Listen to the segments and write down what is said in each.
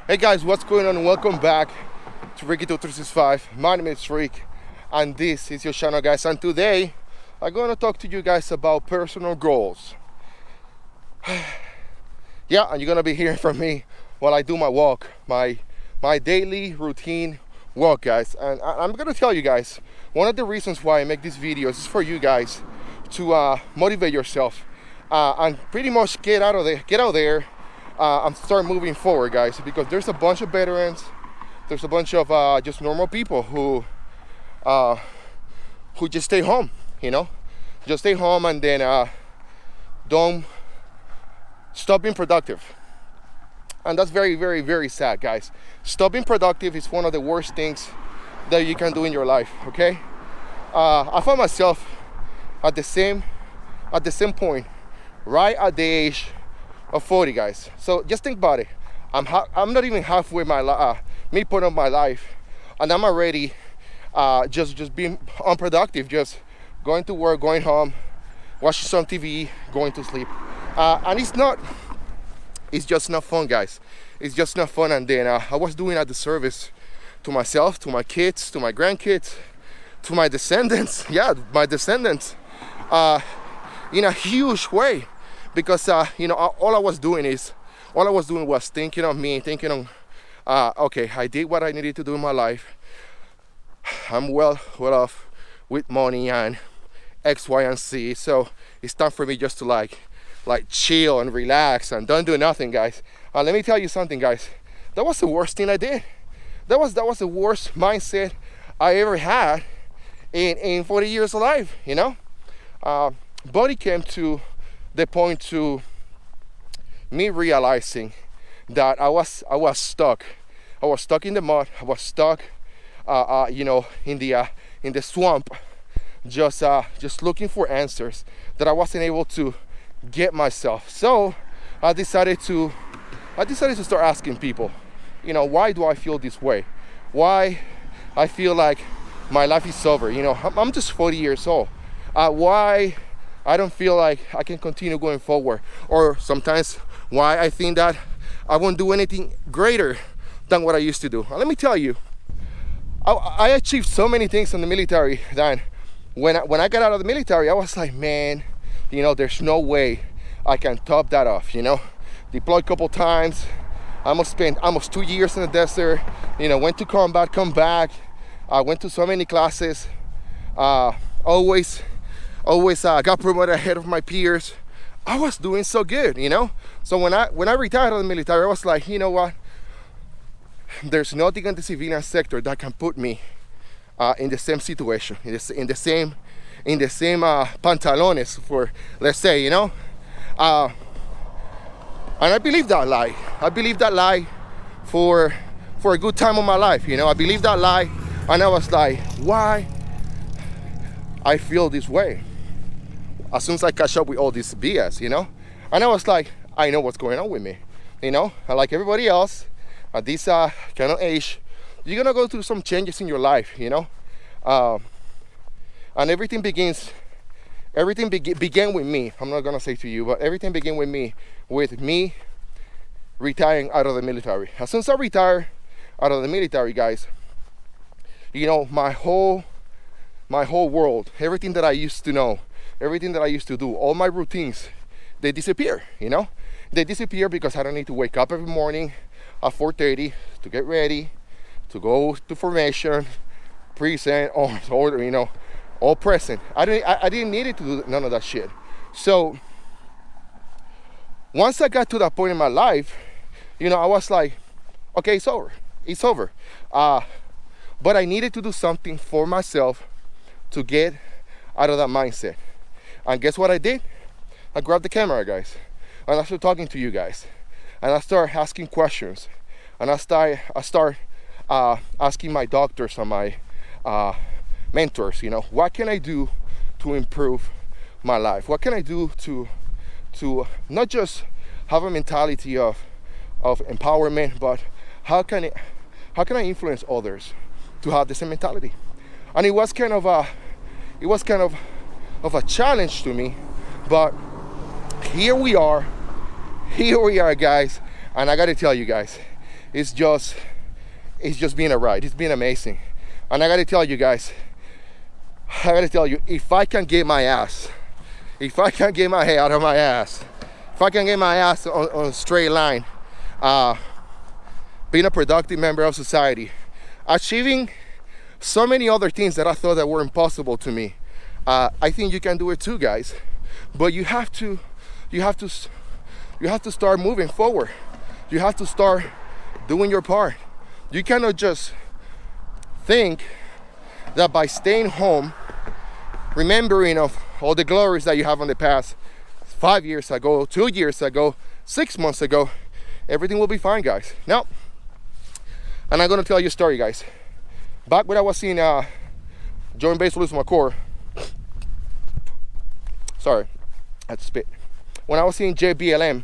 Hey guys, what's going on? Welcome back to Ricky2365. My name is Rick and this is your channel, guys. And today I'm going to talk to you guys about personal goals. Yeah, and you're going to be hearing from me while I do my walk, my daily routine walk, guys. And I'm going to tell you guys, one of the reasons why I make these videos is for you guys to motivate yourself and pretty much get out there and start moving forward, guys, because there's a bunch of veterans, there's a bunch of just normal people who just stay home, just stay home and then don't stop being productive. And that's very, very, very sad, guys. Stop being productive is one of the worst things that you can do in your life, okay? I found myself at the same point, right at the age of 40, guys. So just think about it. I'm not even halfway midpoint of my life, and I'm already just being unproductive, just going to work, going home, watching some TV, going to sleep, and it's just not fun, guys. It's just not fun. And then I was doing a disservice to myself, to my kids, to my grandkids, to my descendants. Yeah, my descendants, in a huge way. Because all I was doing was thinking of me, thinking of, okay, I did what I needed to do in my life. I'm well off with money and X, Y, and Z. So it's time for me just to like chill and relax and don't do nothing, guys. Let me tell you something, guys. That was the worst thing I did. That was the worst mindset I ever had in 40 years of life. But it came to the point to me realizing that I was stuck. I was stuck in the mud. I was stuck, in the swamp, just looking for answers that I wasn't able to get myself. So I decided to start asking people, why do I feel this way? Why I feel like my life is over? I'm just 40 years old. Why I don't feel like I can continue going forward, or sometimes why I think that I won't do anything greater than what I used to do. And let me tell you, I achieved so many things in the military that when I got out of the military, I was like, man, there's no way I can top that off. Deployed a couple times, spent almost 2 years in the desert. Went to combat, come back. I went to so many classes. Always got promoted ahead of my peers. I was doing so good, So when I retired out of the military, I was like, you know what? There's nothing in the civilian sector that can put me in the same situation, in the same pantalones, for let's say, and I believe that lie. I believe that lie for a good time of my life, I believe that lie, and I was like, why I feel this way? As soon as I catch up with all this BS, and I was like, I know what's going on with me, and like everybody else at this kind of age, you're gonna go through some changes in your life, and everything began with me. I'm not gonna say to you, but everything began with me retiring out of the military. As soon as I retired out of the military, guys, my whole world, everything that I used to know, everything that I used to do, all my routines, they disappear, They disappear because I don't need to wake up every morning at 4:30 to get ready, to go to formation, present, order, all present. I didn't need it to do none of that shit. So once I got to that point in my life, I was like, okay, it's over. But I needed to do something for myself to get out of that mindset. And guess what I did? I grabbed the camera, guys, and I started talking to you guys, and I started asking questions, and I start asking my doctors and my mentors, what can I do to improve my life? What can I do to not just have a mentality of empowerment, but how can I influence others to have the same mentality? And it was kind of a challenge to me, but here we are, guys. And I gotta tell you guys, it's just been a ride. It's been amazing. And I gotta tell you guys, if I can get my ass, if I can get my head out of my ass, if I can get my ass on a straight line, being a productive member of society, achieving so many other things that I thought that were impossible to me, I think you can do it too, guys. But you have to start moving forward. You have to start doing your part. You cannot just think that by staying home, remembering of all the glories that you have in the past, 5 years ago, 2 years ago, 6 months ago, everything will be fine, guys. Now, and I'm gonna tell you a story, guys. Back when I was in joint base lose my core. Sorry, I had to spit. When I was in JBLM,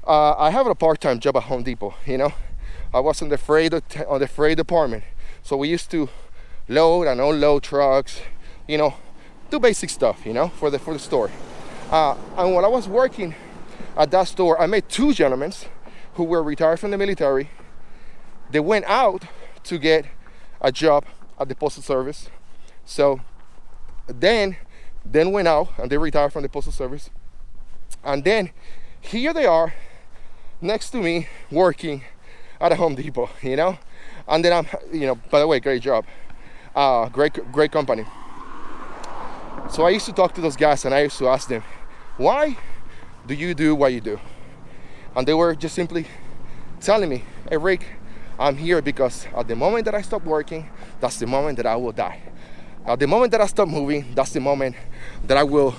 I have a part-time job at Home Depot. You know, I was on the freight department, so we used to load and unload trucks. You know, do basic stuff. You know, for the store. And when I was working at that store, I met two gentlemen who were retired from the military. They went out to get a job at the postal service. So then went out and they retired from the postal service. And then here they are next to me working at a Home Depot, you know. And then I'm, you know, by the way, great job, great company. So I used to talk to those guys and I used to ask them, why do you do what you do? And they were just simply telling me, hey Rick, I'm here because at the moment that I stop working, that's the moment that I will die. At the moment that I stop moving, that's the moment that I will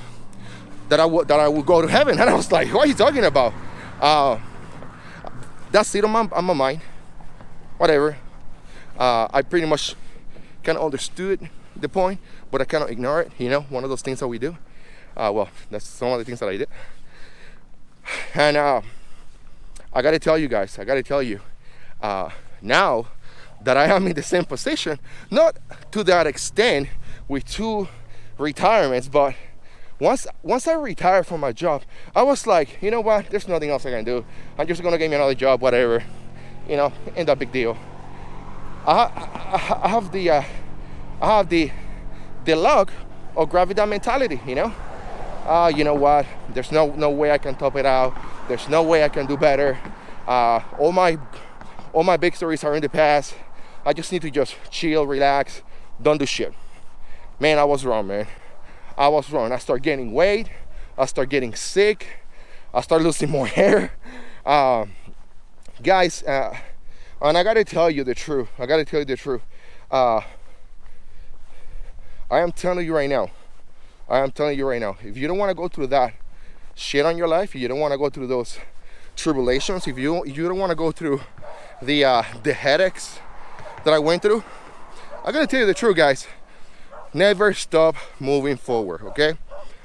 go to heaven. And I was like, what are you talking about? That's it on my mind. Whatever. I pretty much kind of understood the point, but I cannot ignore it. You know, one of those things that we do. Well, that's some of the things that I did. And I gotta tell you guys, now that I am in the same position, not to that extent with 2 retirements, but once I retired from my job, I was like, you know what, there's nothing else I can do. I'm just gonna get me another job, whatever. You know, ain't that big deal. I have the luck of gravity mentality, you know. You know what, there's no way I can top it out. There's no way I can do better. All my victories are in the past. I just need to just chill, relax, don't do shit. Man, I was wrong, man. I was wrong. I start gaining weight. I start getting sick. I start losing more hair. Guys, and I gotta tell you the truth. I am telling you right now. If you don't want to go through that shit on your life, if you don't want to go through those tribulations, if you don't want to go through the headaches that I went through, I gotta tell you the truth, guys. Never stop moving forward, okay?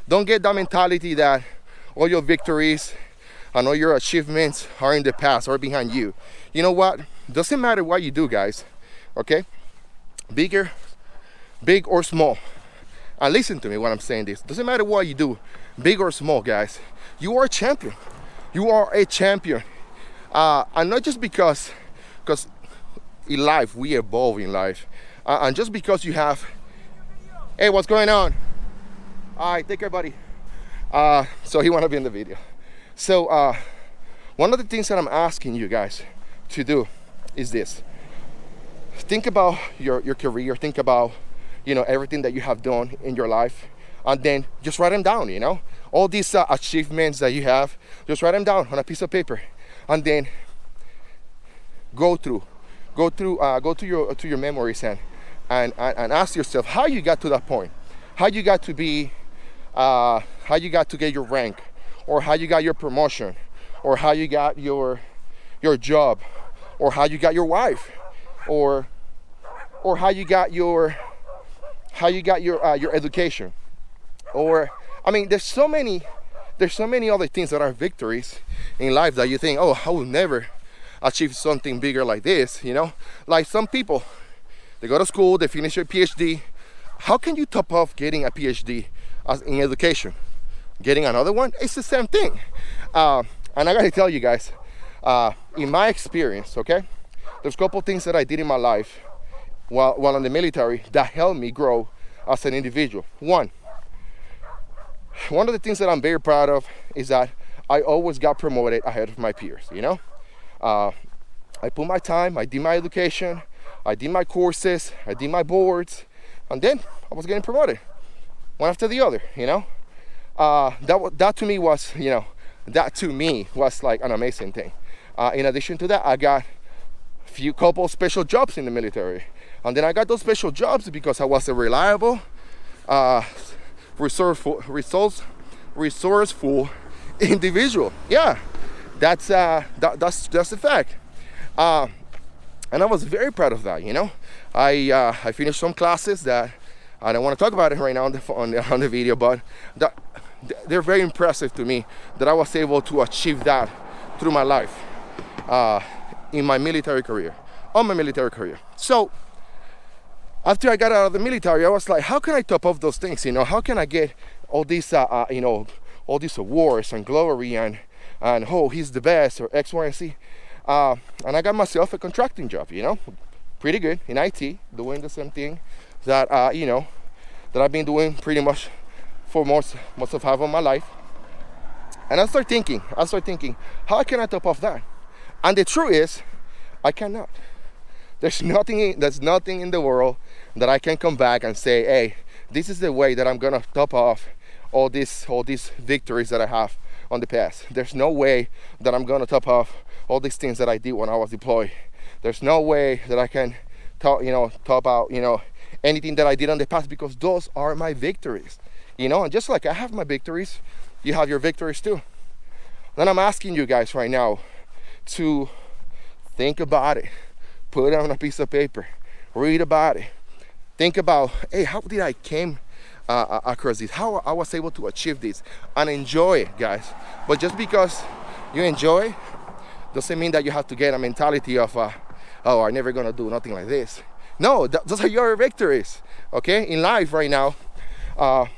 Don't get that mentality that all your victories and all your achievements are in the past or behind you. You know what? Doesn't matter what you do, guys, okay? Big or small. And listen to me when I'm saying this. Doesn't matter what you do, big or small, guys. You are a champion. You are a champion. And not just because in life, we evolve in life. And just because you have, hey, what's going on? All right, take care, buddy. So he want to be in the video. So one of the things that I'm asking you guys to do is this. Think about your career. Think about, you know, everything that you have done in your life, and then just write them down. You know, all these achievements that you have, just write them down on a piece of paper, and then go to your memories and ask yourself how you got to that point, how you got to be, how you got to get your rank, or how you got your promotion, or how you got your job, or how you got your wife, or how you got your education. Or I mean, there's so many other things that are victories in life that you think, oh, I will never achieve something bigger like this, you know. Like some people, they go to school, they finish their PhD. How can you top off getting a PhD in education? Getting another one, it's the same thing. And I gotta tell you guys, In my experience, okay, there's a couple things that I did in my life while in the military that helped me grow as an individual. One of the things that I'm very proud of is that I always got promoted ahead of my peers, you know? I put my time, I did my education, I did my courses, I did my boards, and then I was getting promoted, one after the other, you know? That to me was, you know, that to me was like an amazing thing. In addition to that, I got a couple special jobs in the military. And then I got those special jobs because I was a reliable, resourceful individual. Yeah, that's a fact. And I was very proud of that, you know. I finished some classes that I don't want to talk about it right now on the video, but they're very impressive to me that I was able to achieve that through my life, in my military career, So after I got out of the military, I was like, how can I top off those things? You know, how can I get all these, you know, all these awards and glory and oh, he's the best or X, Y, and Z. And I got myself a contracting job, you know, pretty good in IT, doing the same thing that, you know, that I've been doing pretty much for most of half of my life. And I start thinking, how can I top off that? And the truth is, I cannot. There's nothing in the world that I can come back and say, hey, this is the way that I'm gonna top off all these victories that I have on the past. There's no way that I'm gonna top off all these things that I did when I was deployed. There's no way that I can top out, you know, anything that I did on the past, because those are my victories. You know, and just like I have my victories, you have your victories too. Then I'm asking you guys right now to think about it. Put it on a piece of paper, read about it, think about, hey, how did I came across this? How I was able to achieve this, and enjoy it, guys. But just because you enjoy doesn't mean that you have to get a mentality of, oh, I'm never gonna do nothing like this. No, those are your victories. Okay, in life right now, I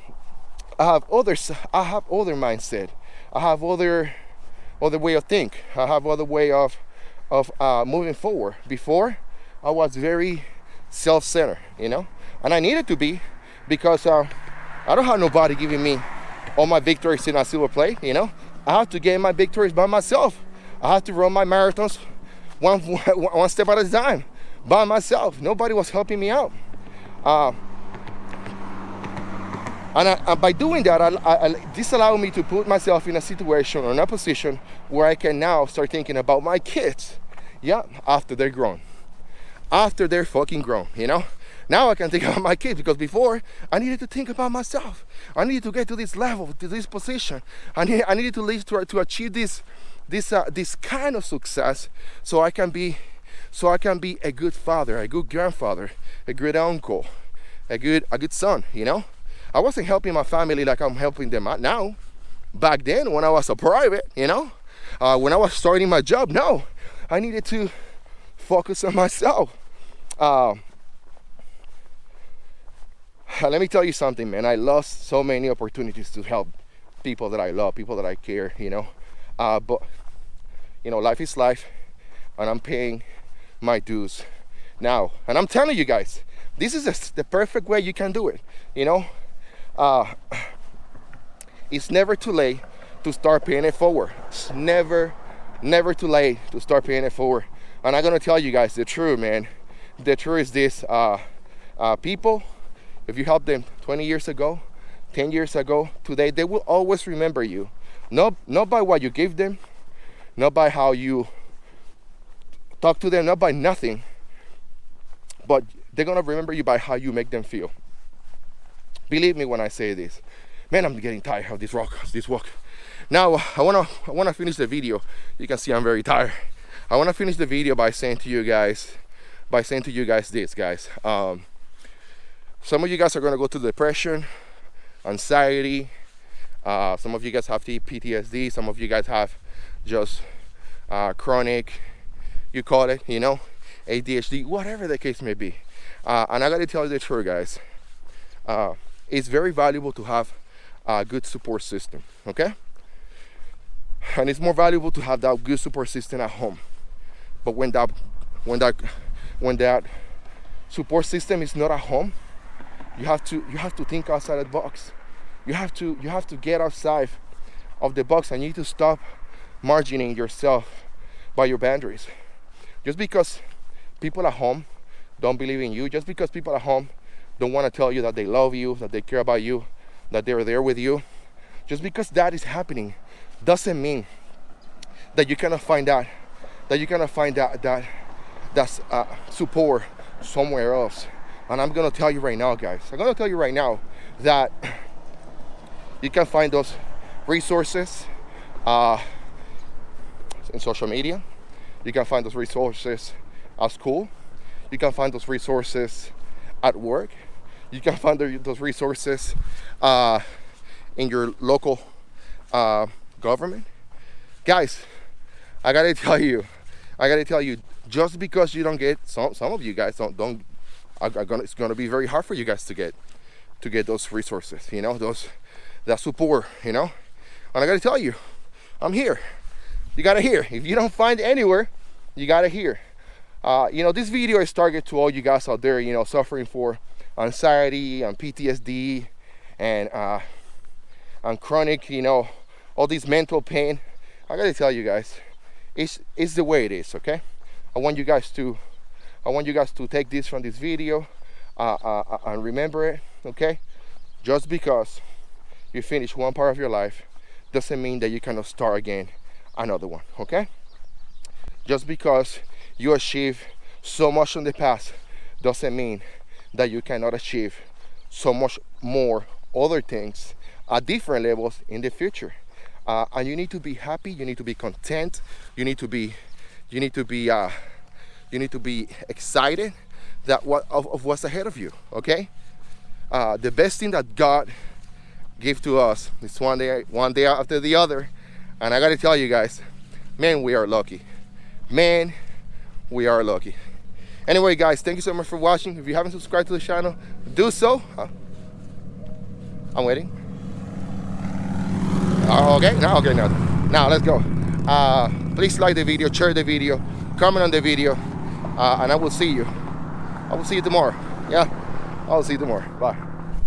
have other mindset. I have other way of think. I have other way of moving forward. Before, I was very self-centered, you know, and I needed to be, because I don't have nobody giving me all my victories in a silver plate, you know. I have to get my victories by myself. I have to run my marathons one step at a time by myself. Nobody was helping me out. And by doing that, this allowed me to put myself in a situation or in a position where I can now start thinking about my kids. Yeah, after they're grown. After they're fucking grown, you know? Now I can think about my kids, because before I needed to think about myself. I needed to get to this level, to this position. I needed to achieve this kind of success, so I can be a good father, a good grandfather, a good uncle, a good son, you know? I wasn't helping my family like I'm helping them out now. Back then, when I was a private, you know, when I was starting my job, no, I needed to focus on myself. Let me tell you something, man. I lost so many opportunities to help people that I love, people that I care, you know. But, you know, life is life, and I'm paying my dues now. And I'm telling you guys, this is the perfect way you can do it, you know. It's never too late to start paying it forward. It's never too late to start paying it forward. And I'm gonna tell you guys the truth, man. The truth is this: people, if you helped them 20 years ago, 10 years ago, today, they will always remember you. Not by what you give them, not by how you talk to them, not by nothing, but they're gonna remember you by how you make them feel. Believe me when I say this. Man, I'm getting tired of this walk. Now, I wanna finish the video. You can see I'm very tired. I wanna finish the video by saying to you guys this, guys. Some of you guys are gonna go through depression, anxiety. Some of you guys have PTSD. Some of you guys have just chronic, you call it, you know, ADHD, whatever the case may be. And I gotta tell you the truth, guys. It's very valuable to have a good support system, okay? And it's more valuable to have that good support system at home. But when that support system is not at home, you have to think outside the box. You have to get outside of the box, and you need to stop margining yourself by your boundaries. Just because people at home don't believe in you, just because people at home don't want to tell you that they love you, that they care about you, that they're there with you, just because that is happening doesn't mean that you cannot find that support somewhere else. And I'm gonna tell you right now, guys, that you can find those resources in social media. You can find those resources at school. You can find those resources at work. You can find those resources in your local government. Guys, I gotta tell you, just because you don't get, some of you guys it's gonna be very hard for you guys to get those resources, that support, And I gotta tell you, I'm here. You gotta hear. If you don't find it anywhere, you gotta hear. This video is targeted to all you guys out there, suffering for anxiety and PTSD and chronic, all this mental pain. I gotta tell you guys, it's the way it is, okay? I want you guys to take this from this video and remember it, okay? Just because you finish one part of your life doesn't mean that you cannot start again another one, okay? Just because you achieve so much in the past doesn't mean that you cannot achieve so much more other things at different levels in the future. And you need to be happy, you need to be content, you need to be excited of what's ahead of you, okay? The best thing that God gave to us is one day after the other. And I gotta tell you guys, man, we are lucky. Man, we are lucky. Anyway, guys, thank you so much for watching. If you haven't subscribed to the channel, do so. I'm waiting. Okay, now let's go. Please like the video, share the video, comment on the video, and I will see you tomorrow. Yeah, I'll see you tomorrow. Bye.